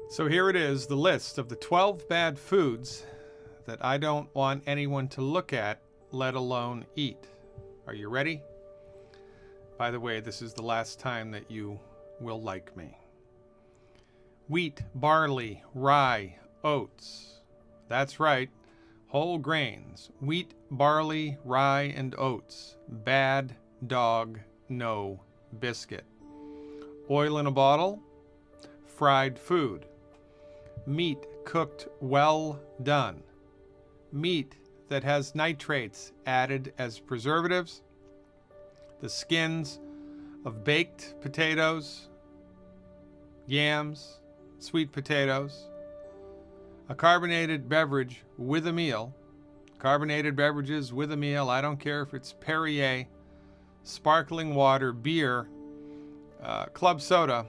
So here it is, the list of the 12 bad foods that I don't want anyone to look at, let alone eat. Are you ready? By the way, this is the last time that you will like me. Wheat, barley, rye, oats. That's right, whole grains. Wheat, barley, rye, and oats. Bad dog, no biscuit. Oil in a bottle, fried food. Meat cooked well done. Meat that has nitrates added as preservatives. The skins of baked potatoes, yams, sweet potatoes. A carbonated beverage with a meal. Carbonated beverages with a meal, I don't care if it's Perrier, sparkling water, beer, club soda,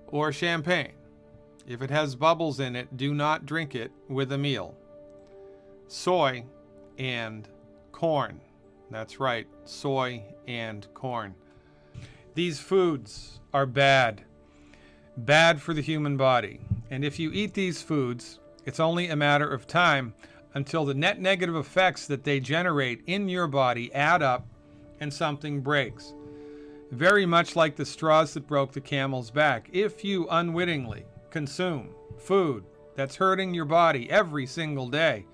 or champagne. If it has bubbles in it, do not drink it with a meal. Soy and corn. That's right, soy and corn. These foods are bad. Bad for the human body. And if you eat these foods, it's only a matter of time until the net negative effects that they generate in your body add up and something breaks. Very much like the straws that broke the camel's back. If you unwittingly consume food that's hurting your body every single day,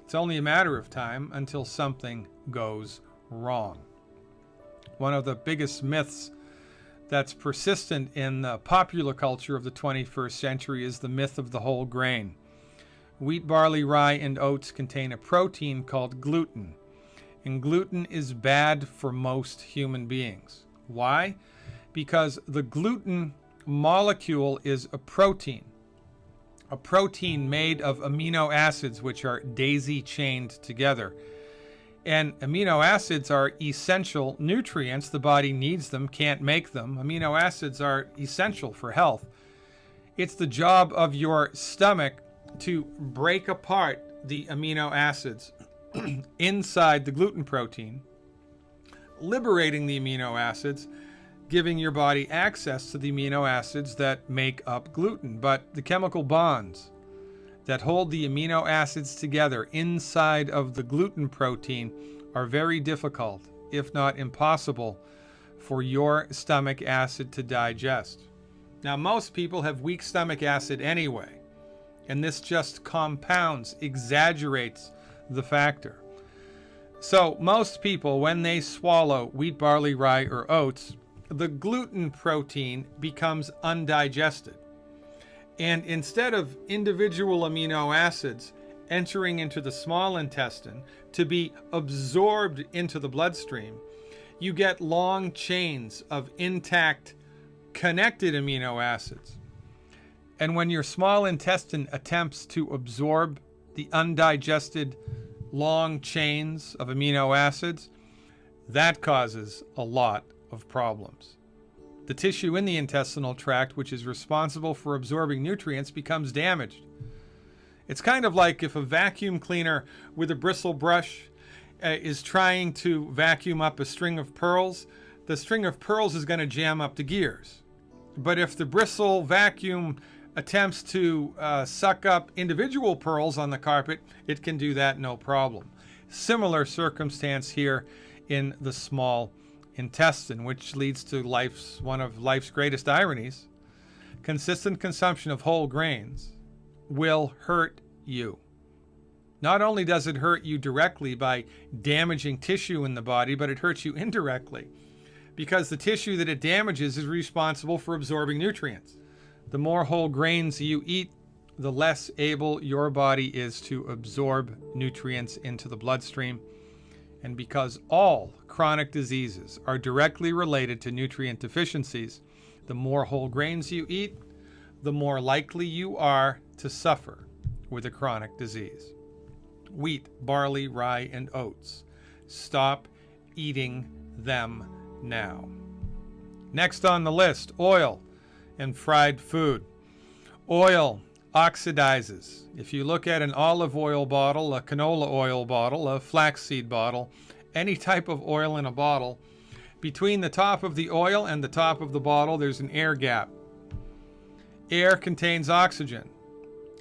it's only a matter of time until something goes wrong. One of the biggest myths that's persistent in the popular culture of the 21st century is the myth of the whole grain. Wheat, barley, rye, and oats contain a protein called gluten. And gluten is bad for most human beings. Why? Because the gluten molecule is a protein made of amino acids which are daisy-chained together. And amino acids are essential nutrients. The body needs them, can't make them. Amino acids are essential for health. It's the job of your stomach to break apart the amino acids inside the gluten protein, liberating the amino acids, giving your body access to the amino acids that make up gluten. But the chemical bonds that hold the amino acids together inside of the gluten protein are very difficult, if not impossible, for your stomach acid to digest. Now, most people have weak stomach acid anyway, and this just compounds, exaggerates the factor. So most people, when they swallow wheat, barley, rye, or oats, the gluten protein becomes undigested. And instead of individual amino acids entering into the small intestine to be absorbed into the bloodstream, you get long chains of intact, connected amino acids. And when your small intestine attempts to absorb the undigested long chains of amino acids, that causes a lot of problems. The tissue in the intestinal tract, which is responsible for absorbing nutrients, becomes damaged. It's kind of like if a vacuum cleaner with a bristle brush is trying to vacuum up a string of pearls. The string of pearls is going to jam up the gears. But if the bristle vacuum attempts to suck up individual pearls on the carpet, it can do that no problem. Similar circumstance here in the small intestine, which leads to one of life's greatest ironies. Consistent consumption of whole grains will hurt you. Not only does it hurt you directly by damaging tissue in the body, but it hurts you indirectly because the tissue that it damages is responsible for absorbing nutrients. The more whole grains you eat, the less able your body is to absorb nutrients into the bloodstream. And because all chronic diseases are directly related to nutrient deficiencies, the more whole grains you eat, the more likely you are to suffer with a chronic disease. Wheat, barley, rye, and oats. Stop eating them now. Next on the list, oil and fried food. Oil, oxidizes. If you look at an olive oil bottle, a canola oil bottle, a flaxseed bottle, any type of oil in a bottle, between the top of the oil and the top of the bottle, there's an air gap. Air contains oxygen.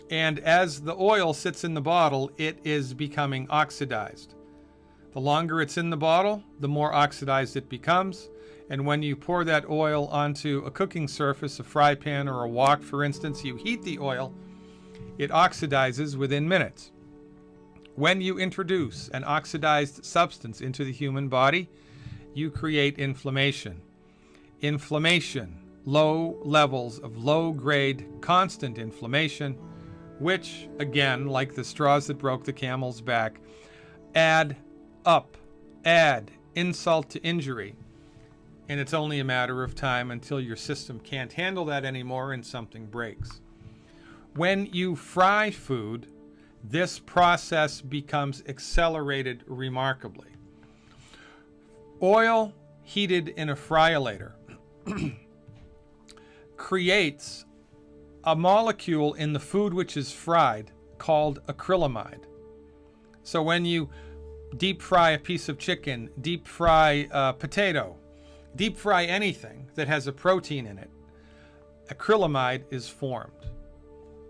And as the oil sits in the bottle, it is becoming oxidized. The longer it's in the bottle, the more oxidized it becomes. And when you pour that oil onto a cooking surface, a fry pan or a wok, for instance, you heat the oil, it oxidizes within minutes. When you introduce an oxidized substance into the human body, you create inflammation. Inflammation, low levels of low-grade, constant inflammation, which, again, like the straws that broke the camel's back, add insult to injury. And it's only a matter of time until your system can't handle that anymore and something breaks. When you fry food, this process becomes accelerated remarkably. Oil heated in a fryolator creates a molecule in the food which is fried called acrylamide. So when you deep fry a piece of chicken, deep fry a potato, deep fry anything that has a protein in it, acrylamide is formed.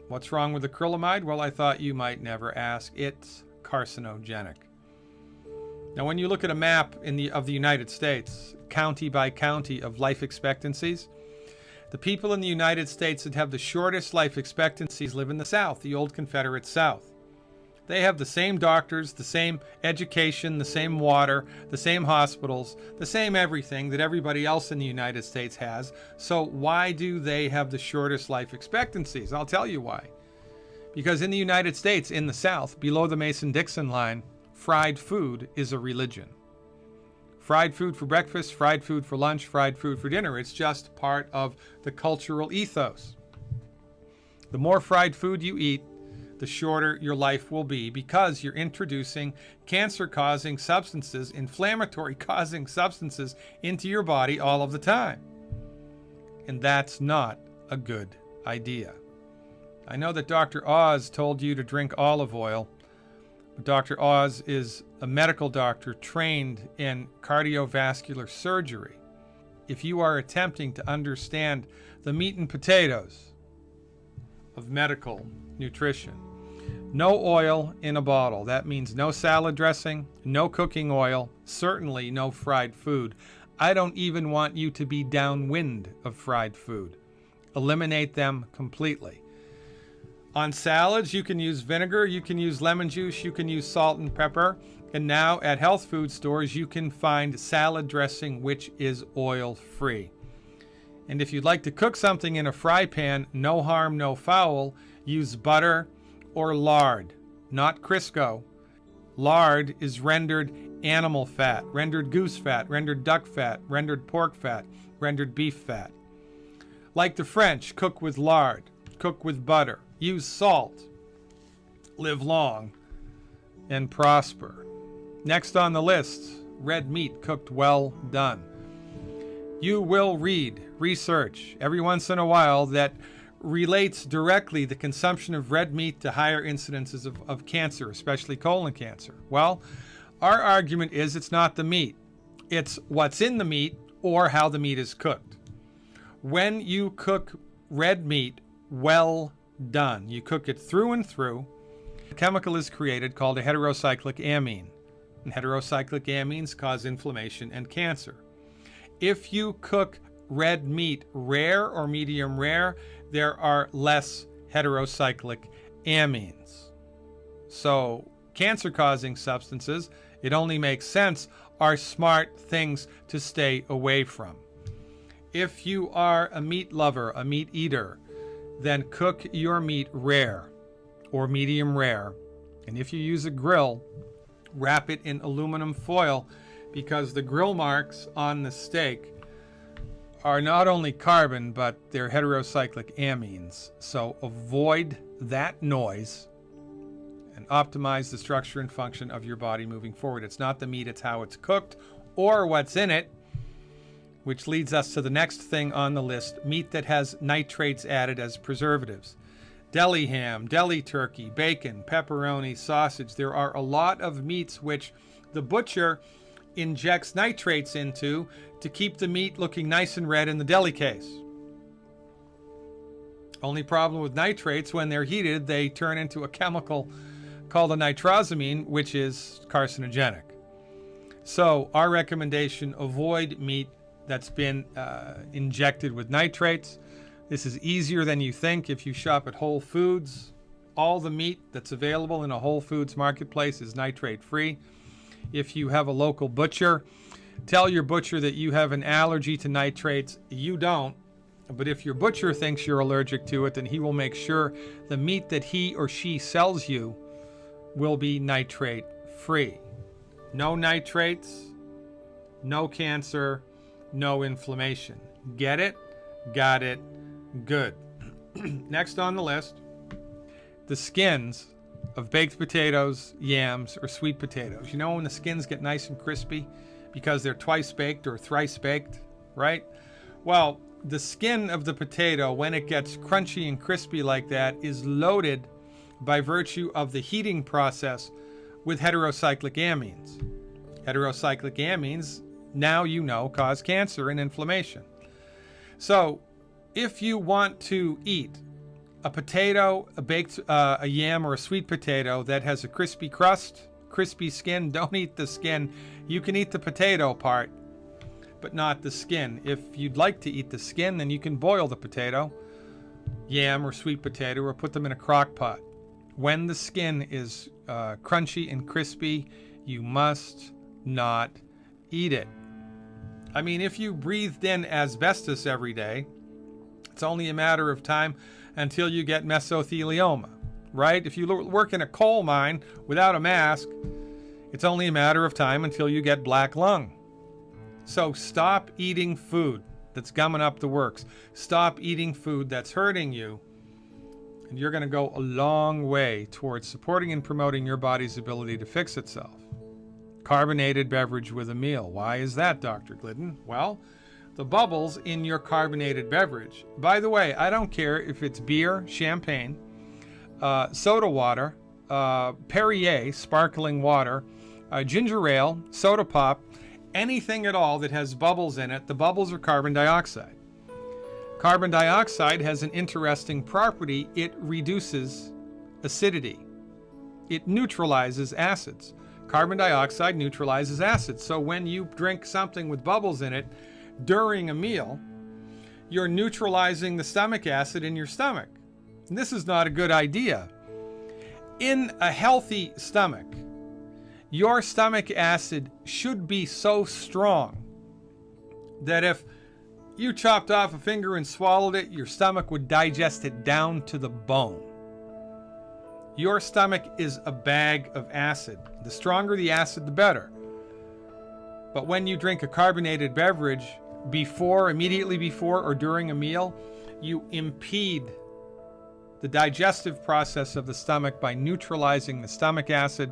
What's wrong with acrylamide? Well, I thought you might never ask. It's carcinogenic. Now, when you look at a map of the United States, county by county of life expectancies, the people in the United States that have the shortest life expectancies live in the South, the old Confederate South. They have the same doctors, the same education, the same water, the same hospitals, the same everything that everybody else in the United States has. So why do they have the shortest life expectancies? I'll tell you why. Because in the United States, in the South, below the Mason-Dixon line, fried food is a religion. Fried food for breakfast, fried food for lunch, fried food for dinner. It's just part of the cultural ethos. The more fried food you eat, the shorter your life will be, because you're introducing cancer-causing substances, inflammatory-causing substances into your body all of the time. And that's not a good idea. I know that Dr. Oz told you to drink olive oil, but Dr. Oz is a medical doctor trained in cardiovascular surgery. If you are attempting to understand the meat and potatoes of medical nutrition, no oil in a bottle. That means no salad dressing, no cooking oil, certainly no fried food. I don't even want you to be downwind of fried food. Eliminate them completely. On salads, you can use vinegar, you can use lemon juice, you can use salt and pepper. And now at health food stores, you can find salad dressing which is oil-free. And if you'd like to cook something in a fry pan, no harm, no foul, use butter or lard, not Crisco. Lard is rendered animal fat, rendered goose fat, rendered duck fat, rendered pork fat, rendered beef fat. Like the French, cook with lard, cook with butter, use salt, live long, and prosper. Next on the list, red meat cooked well done. You will read research every once in a while that relates directly the consumption of red meat to higher incidences of cancer, especially colon cancer. Well, our argument is it's not the meat. It's what's in the meat or how the meat is cooked. When you cook red meat well done, you cook it through and through, a chemical is created called a heterocyclic amine. And heterocyclic amines cause inflammation and cancer. If you cook red meat rare or medium rare, there are less heterocyclic amines. So cancer-causing substances, it only makes sense, are smart things to stay away from. If you are a meat lover, a meat eater, then cook your meat rare or medium rare. And if you use a grill, wrap it in aluminum foil, because the grill marks on the steak are not only carbon, but they're heterocyclic amines. So avoid that noise and optimize the structure and function of your body moving forward. It's not the meat, it's how it's cooked or what's in it, which leads us to the next thing on the list, meat that has nitrates added as preservatives. deli ham, deli turkey, bacon, pepperoni, sausage. There are a lot of meats which the butcher injects nitrates into to keep the meat looking nice and red in the deli case. Only problem with nitrates, when they're heated, they turn into a chemical called a nitrosamine, which is carcinogenic. So our recommendation, avoid meat that's been injected with nitrates. This is easier than you think. If you shop at Whole Foods, all the meat that's available in a Whole Foods marketplace is nitrate free. If you have a local butcher, tell your butcher that you have an allergy to nitrates. You don't. But if your butcher thinks you're allergic to it, then he will make sure the meat that he or she sells you will be nitrate free. No nitrates, no cancer, no inflammation. Get it? Got it? Good. Next on the list, the skins of baked potatoes, yams, or sweet potatoes. You know when the skins get nice and crispy because they're twice baked or thrice baked, right? Well, the skin of the potato, when it gets crunchy and crispy like that, is loaded by virtue of the heating process with heterocyclic amines. Heterocyclic amines, now you know, cause cancer and inflammation. So if you want to eat a potato, a yam, or a sweet potato that has a crispy crust, crispy skin, don't eat the skin. You can eat the potato part, but not the skin. If you'd like to eat the skin, then you can boil the potato, yam, or sweet potato, or put them in a crock pot. When the skin is crunchy and crispy, you must not eat it. I mean, if you breathed in asbestos every day, it's only a matter of time until you get mesothelioma, right? If you work in a coal mine without a mask, it's only a matter of time until you get black lung. So stop eating food that's gumming up the works. Stop eating food that's hurting you. And you're going to go a long way towards supporting and promoting your body's ability to fix itself. Carbonated beverage with a meal. Why is that, Dr. Glidden? Well, the bubbles in your carbonated beverage. By the way, I don't care if it's beer, champagne, soda water, Perrier, sparkling water, ginger ale, soda pop, anything at all that has bubbles in it. The bubbles are carbon dioxide. Carbon dioxide has an interesting property. It reduces acidity. It neutralizes acids. Carbon dioxide neutralizes acids. So when you drink something with bubbles in it during a meal, you're neutralizing the stomach acid in your stomach. And this is not a good idea. In a healthy stomach, your stomach acid should be so strong that if you chopped off a finger and swallowed it, your stomach would digest it down to the bone. Your stomach is a bag of acid. The stronger the acid, the better. But when you drink a carbonated beverage immediately before or during a meal, you impede the digestive process of the stomach by neutralizing the stomach acid.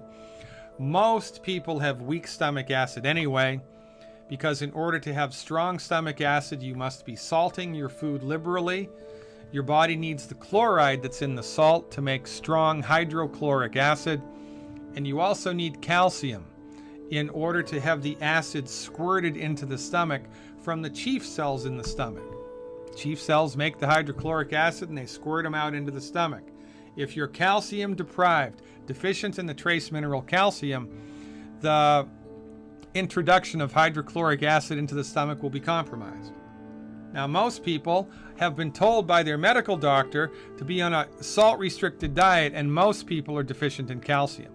Most people have weak stomach acid anyway, because in order to have strong stomach acid, you must be salting your food liberally. Your body needs the chloride that's in the salt to make strong hydrochloric acid. And you also need calcium in order to have the acid squirted into the stomach from the chief cells in the stomach. Chief cells make the hydrochloric acid and they squirt them out into the stomach. If you're calcium deprived, deficient in the trace mineral calcium, the introduction of hydrochloric acid into the stomach will be compromised. Now, most people have been told by their medical doctor to be on a salt-restricted diet, and most people are deficient in calcium.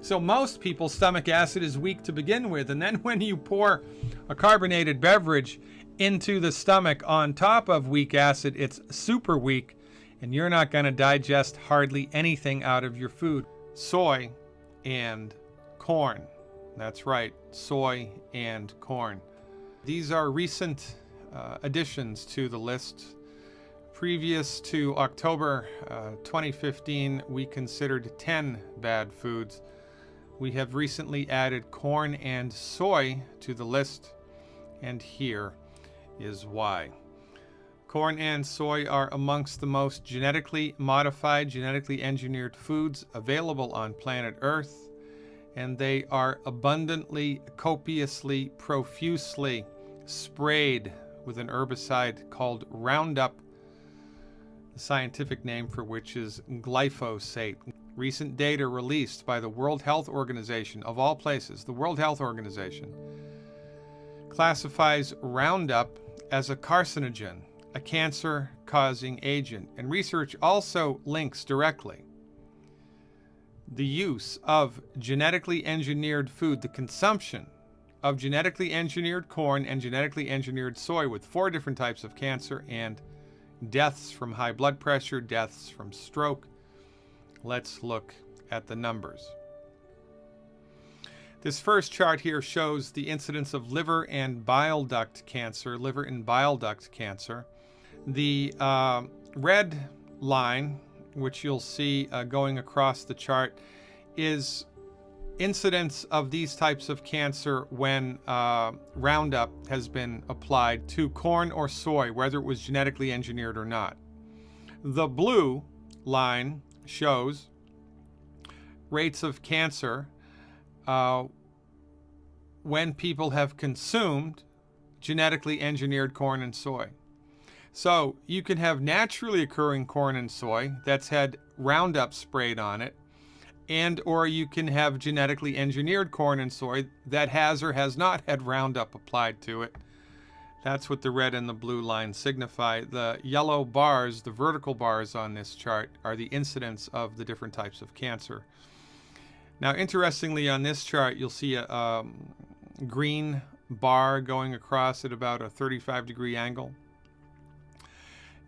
So most people's stomach acid is weak to begin with, and then when you pour a carbonated beverage into the stomach on top of weak acid, it's super weak, and you're not going to digest hardly anything out of your food. Soy and corn. That's right, soy and corn. These are recent additions to the list. Previous to October 2015, we considered 10 bad foods. We have recently added corn and soy to the list, and here is why. Corn and soy are amongst the most genetically modified, genetically engineered foods available on planet Earth, and they are abundantly, copiously, profusely sprayed with an herbicide called Roundup, the scientific name for which is glyphosate. Recent data released by the World Health Organization, of all places, the World Health Organization, classifies Roundup as a carcinogen, a cancer-causing agent. And research also links directly the use of genetically engineered food, the consumption of genetically engineered corn and genetically engineered soy with 4 different types of cancer and deaths from high blood pressure, deaths from stroke. Let's look at the numbers. This first chart here shows the incidence of liver and bile duct cancer, liver and bile duct cancer. The red line, which you'll see going across the chart, is incidence of these types of cancer when Roundup has been applied to corn or soy, whether it was genetically engineered or not. The blue line shows rates of cancer when people have consumed genetically engineered corn and soy. So you can have naturally occurring corn and soy that's had Roundup sprayed on it, and or you can have genetically engineered corn and soy that has or has not had Roundup applied to it. That's what the red and the blue lines signify. The yellow bars, the vertical bars on this chart, are the incidence of the different types of cancer. Now, interestingly, on this chart, you'll see a green bar going across at about a 35-degree angle.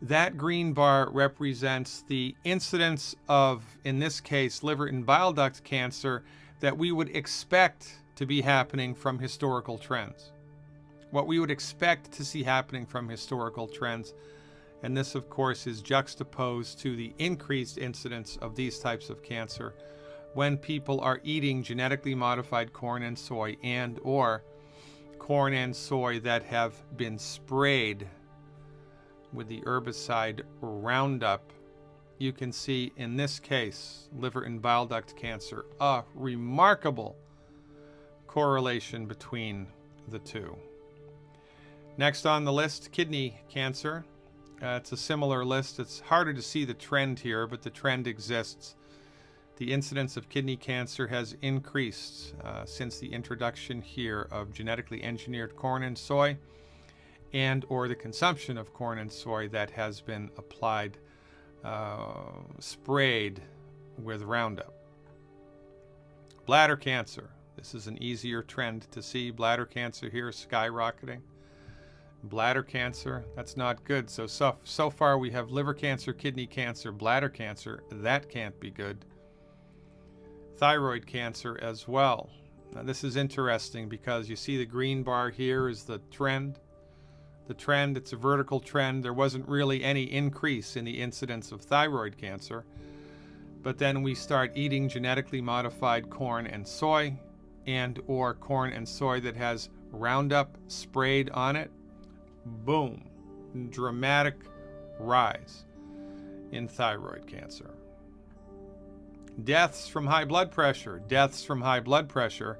That green bar represents the incidence of, in this case, liver and bile duct cancer that we would expect to be happening from historical trends. What we would expect to see happening from historical trends. And this, of course, is juxtaposed to the increased incidence of these types of cancer when people are eating genetically modified corn and soy and or corn and soy that have been sprayed with the herbicide Roundup. You can see in this case, liver and bile duct cancer, a remarkable correlation between the two. Next on the list, kidney cancer. It's a similar list. It's harder to see the trend here, but the trend exists. The incidence of kidney cancer has increased since the introduction here of genetically engineered corn and soy, and or the consumption of corn and soy that has been applied, sprayed with Roundup. Bladder cancer. This is an easier trend to see. Bladder cancer here skyrocketing. Bladder cancer, that's not good. So far we have liver cancer, kidney cancer, bladder cancer. That can't be good. Thyroid cancer as well. Now this is interesting because you see the green bar here is the trend. The trend, it's a vertical trend. There wasn't really any increase in the incidence of thyroid cancer. But then we start eating genetically modified corn and soy, and or corn and soy that has Roundup sprayed on it. Boom, dramatic rise in thyroid cancer. Deaths from high blood pressure. Deaths from high blood pressure.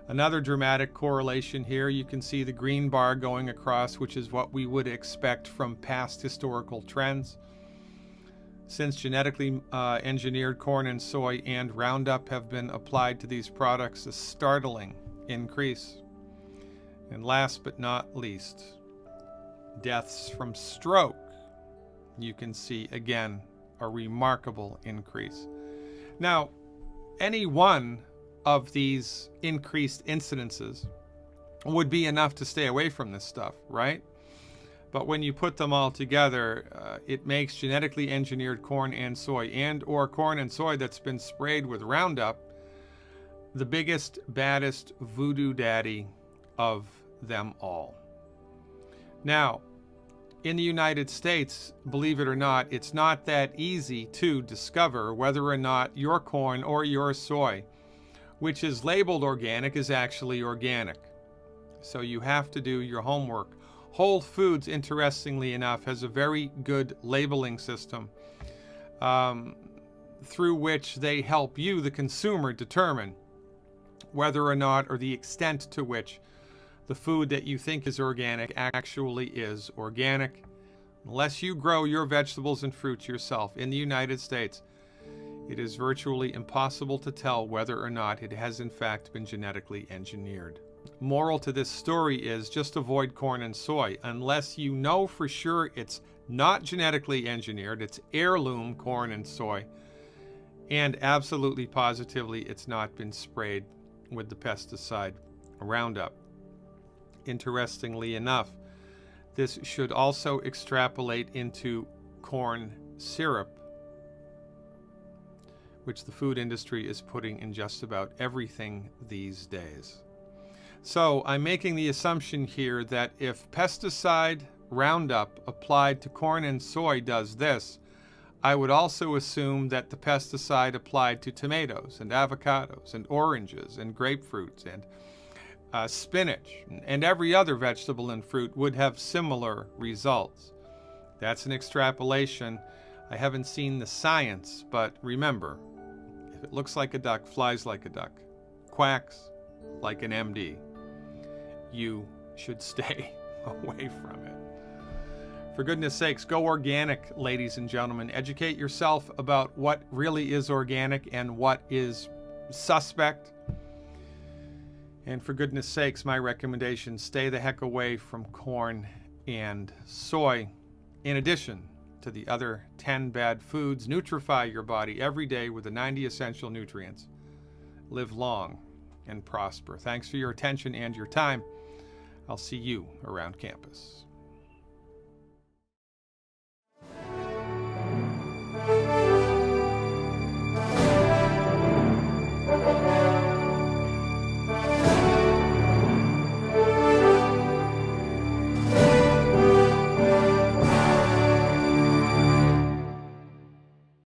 Another dramatic correlation here. You can see the green bar going across, which is what we would expect from past historical trends. Since genetically engineered corn and soy and Roundup have been applied to these products, a startling increase. And last but not least, deaths from stroke. You can see, again, a remarkable increase. Now, any one of these increased incidences would be enough to stay away from this stuff, right? But when you put them all together, it makes genetically engineered corn and soy and or corn and soy that's been sprayed with Roundup the biggest, baddest voodoo daddy of them all. Now, in the United States, believe it or not, it's not that easy to discover whether or not your corn or your soy, which is labeled organic, is actually organic. So you have to do your homework. Whole Foods, interestingly enough, has a very good labeling system through which they help you, the consumer, determine whether or not, or the extent to which, the food that you think is organic actually is organic. Unless you grow your vegetables and fruits yourself in the United States, it is virtually impossible to tell whether or not it has in fact been genetically engineered. Moral to this story is just avoid corn and soy unless you know for sure it's not genetically engineered, it's heirloom corn and soy, and absolutely positively it's not been sprayed with the pesticide Roundup. Interestingly enough, this should also extrapolate into corn syrup, which the food industry is putting in just about everything these days. So I'm making the assumption here that if pesticide Roundup applied to corn and soy does this, I would also assume that the pesticide applied to tomatoes and avocados and oranges and grapefruits and spinach and every other vegetable and fruit would have similar results. That's an extrapolation. I haven't seen the science, but remember, if it looks like a duck, flies like a duck, quacks like an MD, you should stay away from it. For goodness sakes, go organic, ladies and gentlemen. Educate yourself about what really is organic and what is suspect. And for goodness sakes, my recommendation, stay the heck away from corn and soy. In addition to the other 10 bad foods, nutrify your body every day with the 90 essential nutrients. Live long and prosper. Thanks for your attention and your time. I'll see you around campus.